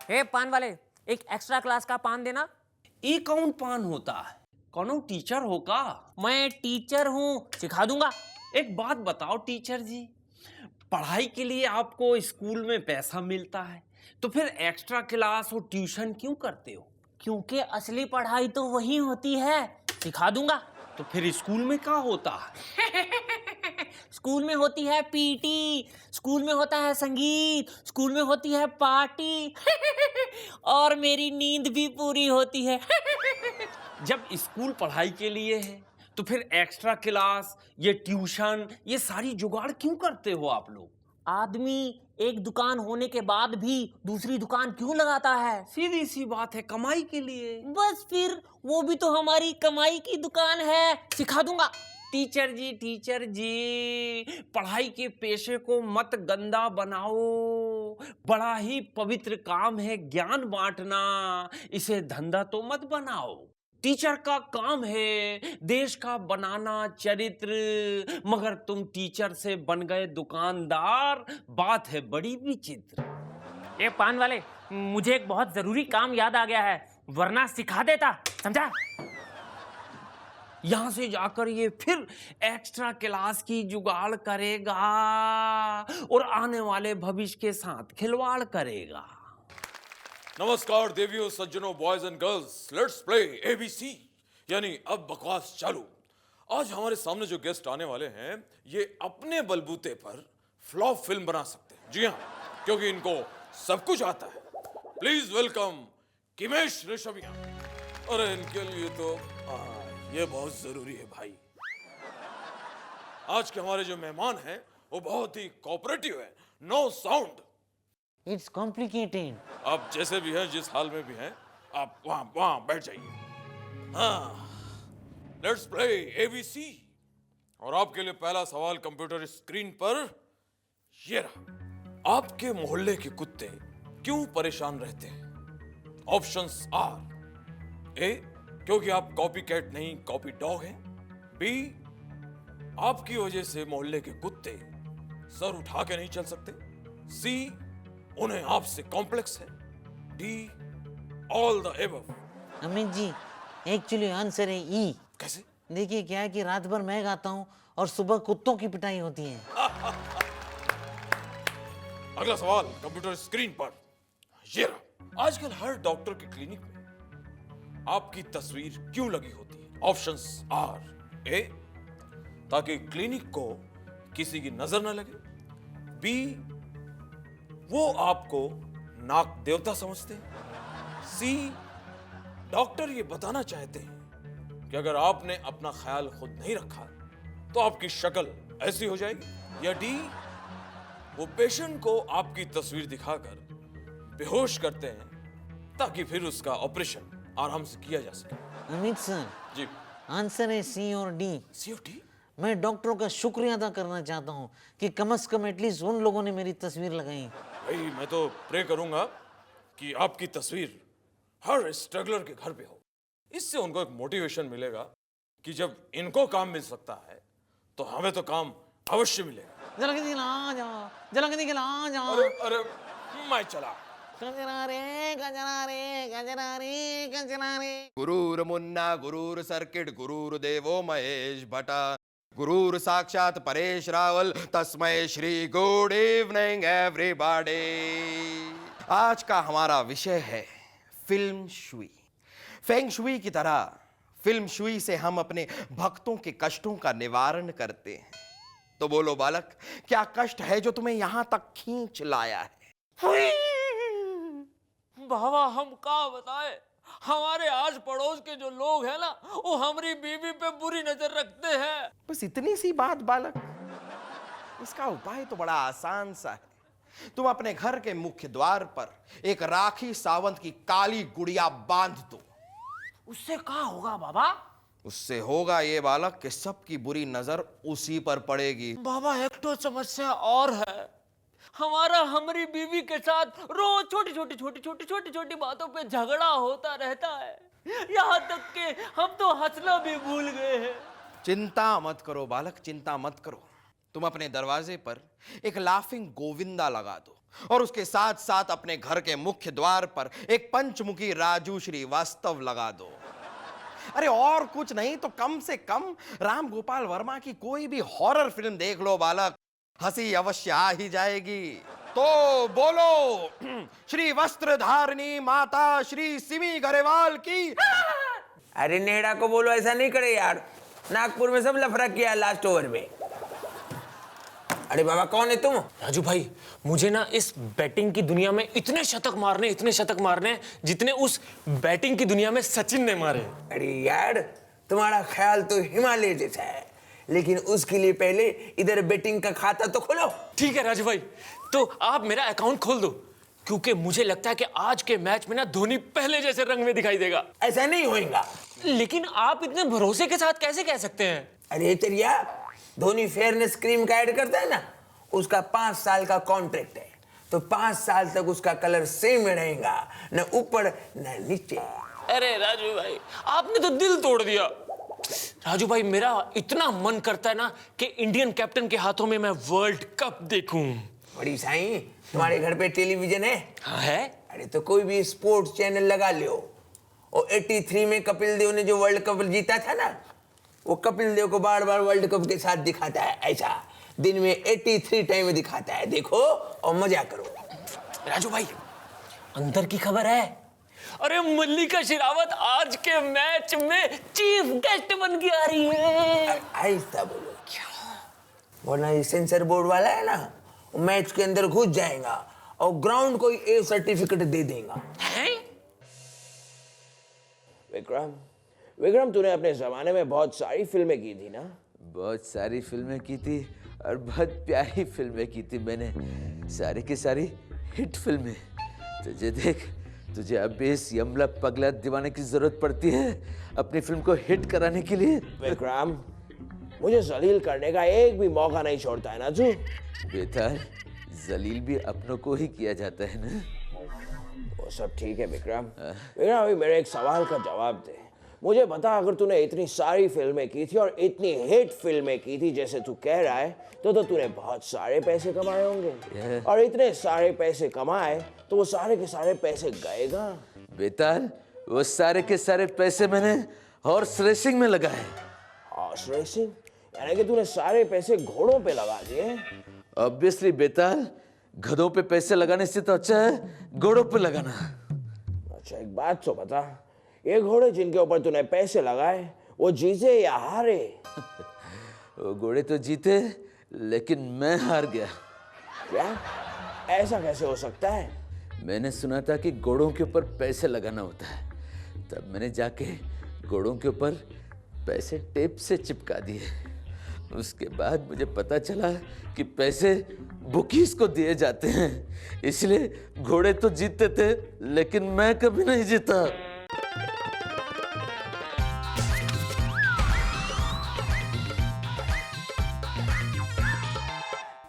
हे पान वाले, एक एक्स्ट्रा क्लास का पान देना। ये कौन पान होता है? कौन टीचर हो का? मैं टीचर हूँ, सिखा दूंगा। एक बात बताओ टीचर जी, पढ़ाई के लिए आपको स्कूल में पैसा मिलता है, तो फिर एक्स्ट्रा क्लास और ट्यूशन क्यों करते हो? क्योंकि असली पढ़ाई तो वही होती है, सिखा दूंगा। तो फिर स्कूल में क्या होता है? स्कूल में होती है पीटी, स्कूल में होता है संगीत, स्कूल में होती है पार्टी और मेरी नींद भी पूरी होती है। जब स्कूल पढ़ाई के लिए है, तो फिर एक्स्ट्रा क्लास, ये ट्यूशन, ये सारी जुगाड़ क्यों करते हो आप लोग? आदमी एक दुकान होने के बाद भी दूसरी दुकान क्यों लगाता है? सीधी सी बात है, कमाई के लिए। बस फिर वो भी तो हमारी कमाई की दुकान है, सिखा दूंगा। टीचर जी, पढ़ाई के पेशे को मत गंदा बनाओ। बड़ा ही पवित्र काम है ज्ञान बांटना, इसे धंधा तो मत बनाओ। टीचर का काम है देश का बनाना चरित्र, मगर तुम टीचर से बन गए दुकानदार। बात है बड़ी विचित्र। ए पान वाले, मुझे एक बहुत जरूरी काम याद आ गया है, वरना सिखा देता, समझा? यहां से जाकर ये फिर एक्स्ट्रा क्लास की जुगाड़ करेगा और आने वाले भविष्य के साथ खिलवाड़ करेगा। नमस्कार देवियों, सज्जनों, boys and girls, let's play ABC, यानी अब बकवास चालू। आज हमारे सामने जो गेस्ट आने वाले हैं, ये अपने बलबूते पर फ्लॉप फिल्म बना सकते हैं। जी हाँ, क्योंकि इनको सब कुछ आता है। Please welcome Himesh Reshammiya. अरे इनके लिए तो ये बहुत जरूरी है भाई। आज के हमारे जो मेहमान हैं वो बहुत ही कोऑपरेटिव है। No sound. It's complicated. आप जैसे भी हैं, जिस हाल में भी हैं, आप वहां बैठ जाइए। हाँ, लेट्स प्ले एबीसी। और आपके लिए पहला सवाल कंप्यूटर स्क्रीन पर ये रहा। आपके मोहल्ले के कुत्ते क्यों परेशान रहते हैं? ऑप्शंस आर: ए, क्योंकि आप कॉपी कैट नहीं कॉपी डॉग हैं। बी, आपकी वजह से मोहल्ले के कुत्ते सर उठा के नहीं चल सकते। सी, उन्हें आपसे कॉम्प्लेक्स है। D, all the above. Amit ji, actually answer है ई। कैसे? देखिए क्या है कि रात भर मैं गाता हूँ और सुबह कुत्तों की पिटाई होती है। अगला सवाल कंप्यूटर स्क्रीन पर ये रहा। आजकल हर डॉक्टर के क्लिनिक में आपकी तस्वीर क्यों लगी होती है? ऑप्शंस आर: ए, ताकि क्लिनिक को किसी की नजर न लगे। बी, वो आपको नाक देवता समझते हैं। सी, डॉक्टर ये बताना चाहते हैं कि अगर आपने अपना ख्याल खुद नहीं रखा तो आपकी शक्ल ऐसी हो जाएगी। या डी, वो पेशेंट को आपकी तस्वीर दिखाकर बेहोश करते हैं ताकि फिर उसका ऑपरेशन आराम से किया जा सके। अमित सर, जी, आंसर है सी और डी। सी और डी? मैं डॉक्टरों का शुक्रिया अदा करना चाहता हूँ कि कम से कम एटलीस्ट उन लोगों ने मेरी तस्वीर लगाई। भाई मैं तो प्रे करूंगा कि आपकी तस्वीर हर स्ट्रगलर के घर पे हो। इससे उनको एक मोटिवेशन मिलेगा कि जब इनको काम मिल सकता है तो हमें तो काम अवश्य मिलेगा। जरा के दिखला जाओ, जरा के दिखला जाओ। अरे अरे, मैं चला। गजरा रे गजरा रे गजरा रे गजरा रे। गुरुर मुन्ना गुरुर सर्किट गुरुर देवो महेश भट्टा गुरुर साक्षात परेश रावल तस्मै श्री गुड इवनिंग एवरीबॉडी। आज का हमारा विषय है फिल्म शुई। फेंग शुई की तरह फिल्म शुई से हम अपने भक्तों के कष्टों का निवारण करते हैं। तो बोलो बालक, क्या कष्ट है जो तुम्हें यहां तक खींच लाया है? बाबा हम का बताए, हमारे आस पड़ोस के जो लोग हैं ना, वो हमारी बीवी पे बुरी नजर रखते हैं। बस इतनी सी बात बालक? इसका उपाय तो बड़ा आसान सा है। तुम अपने घर के मुख्य द्वार पर एक राखी सावंत की काली गुड़िया बांध दो। उससे क्या होगा बाबा? उससे होगा ये बालक कि सबकी बुरी नजर उसी पर पड़ेगी। बाबा एक तो समस्या और है, हमारी बीवी के साथ रोज छोटी छोटी बातों पे झगड़ा होता रहता है। यहाँ तक कि हम तो हंसना भी भूल गए हैं। चिंता मत करो बालक, चिंता मत करो। तुम अपने दरवाजे पर एक लाफिंग गोविंदा लगा दो। और उसके साथ साथ अपने घर के मुख्य द्वार पर एक पंचमुखी राजू श्रीवास्तव लगा दो। अरे और कुछ नहीं तो कम से कम राम गोपाल वर्मा की कोई भी हॉरर फिल्म देख लो बालक, हंसी अवश्य आ ही जाएगी। तो बोलो श्री वस्त्रधारिणी माता श्री सिमी गरेवाल की। अरे नेहड़ा को बोलो ऐसा नहीं करे यार, नागपुर में सब लफड़ा किया लास्ट ओवर में। अरे बाबा कौन है तुम? राजू भाई, मुझे ना इस बैटिंग की दुनिया में इतने शतक मारने जितने उस बैटिंग की दुनिया में सचिन ने मारे। अरे यार तुम्हारा ख्याल तो हिमालय जैसा है, लेकिन उसके लिए पहले इधर बैटिंग का खाता तो खोलो। ठीक है राजू भाई, तो आप मेरा अकाउंट खोल दो, क्योंकि मुझे लगता है कि आज के मैच में ना धोनी पहले जैसे रंग में दिखाई देगा। ऐसा नहीं होएगा। लेकिन आप इतने भरोसे के साथ कैसे कह सकते हैं? अरे तेरिया, धोनी फेयरनेस क्रीम का ऐड करता है ना, उसका 5 साल का कॉन्ट्रैक्ट है, तो 5 साल तक उसका कलर सेम रहेगा, न ऊपर न नीचे। अरे राजू भाई, आपने तो दिल तोड़ दिया। राजू भाई, मेरा इतना मन करता है ना कि इंडियन कैप्टन के हाथों में मैं वर्ल्ड कप देखूं। बड़ी साईं, तुम्हारे घर पे टेलीविजन है? हाँ है। अरे तो कोई भी स्पोर्ट्स चैनल लगा लियो। और 83 में कपिल देव ने जो वर्ल्ड कप जीता था ना, वो कपिल देव को बार बार वर्ल्ड कप के साथ दिखाता है, ऐसा दिन में 83 टाइम दिखाता है। देखो और मजा करो। राजू भाई, अंदर की खबर है, अरे मल्लिका शेरावत आज के मैच में चीफ गेस्ट बन के आ रही है। आहिस्ता बोलो। क्या? वरना ये सेंसर बोर्ड वाला है ना, मैच के अंदर घुस जाएगा और ग्राउंड को ए सर्टिफिकेट दे देगा। हैं? विक्रम, तूने अपने जमाने में बहुत सारी फिल्में की थी ना? बहुत सारी फिल्में की थी और बहुत प्यारी फिल्में की थी मैंने, सारी की सारी हिट फिल्में। तुझे देख, तुझे अब इस यमला पगला दीवाने की जरूरत पड़ती है अपनी फिल्म को हिट कराने के लिए। विक्रम, मुझे जलील करने का एक भी मौका नहीं छोड़ता है ना तू। बेताल, जलील भी अपनों को ही किया जाता है ना। वो सब ठीक है विक्रम, अभी मेरे एक सवाल का जवाब दे। मुझे बता, अगर तूने इतनी सारी फिल्में की थी और इतनी हिट फिल्में की थी जैसे तू कह रहा है, तो तूने बहुत सारे पैसे कमाए होंगे। और इतने सारे पैसे कमाए तो वो सारे के सारे पैसे गएगा। बेताल, वो सारे के सारे पैसे मैंने हॉर्स रेसिंग में लगाए। Horse racing? यानी कि तूने सारे पैसे घोड़ों पे लगा दिए? ऑब्वियसली बेताल, गधों पे पैसे लगाने से तो अच्छा है घोड़ों पे लगाना। अच्छा एक बात तो बता, ये घोड़े जिनके ऊपर तूने पैसे लगाए वो जीते या हारे? वो घोड़े तो जीते, लेकिन मैं हार गया। क्या? ऐसा कैसे हो सकता है? मैंने सुना था कि घोड़ों के ऊपर पैसे लगाना होता है, तब मैंने जाके घोड़ों के ऊपर पैसे टेप से चिपका दिए। उसके बाद मुझे पता चला कि पैसे बुकीज को दिए जाते हैं, इसलिए घोड़े तो जीतते थे लेकिन मैं कभी नहीं जीता।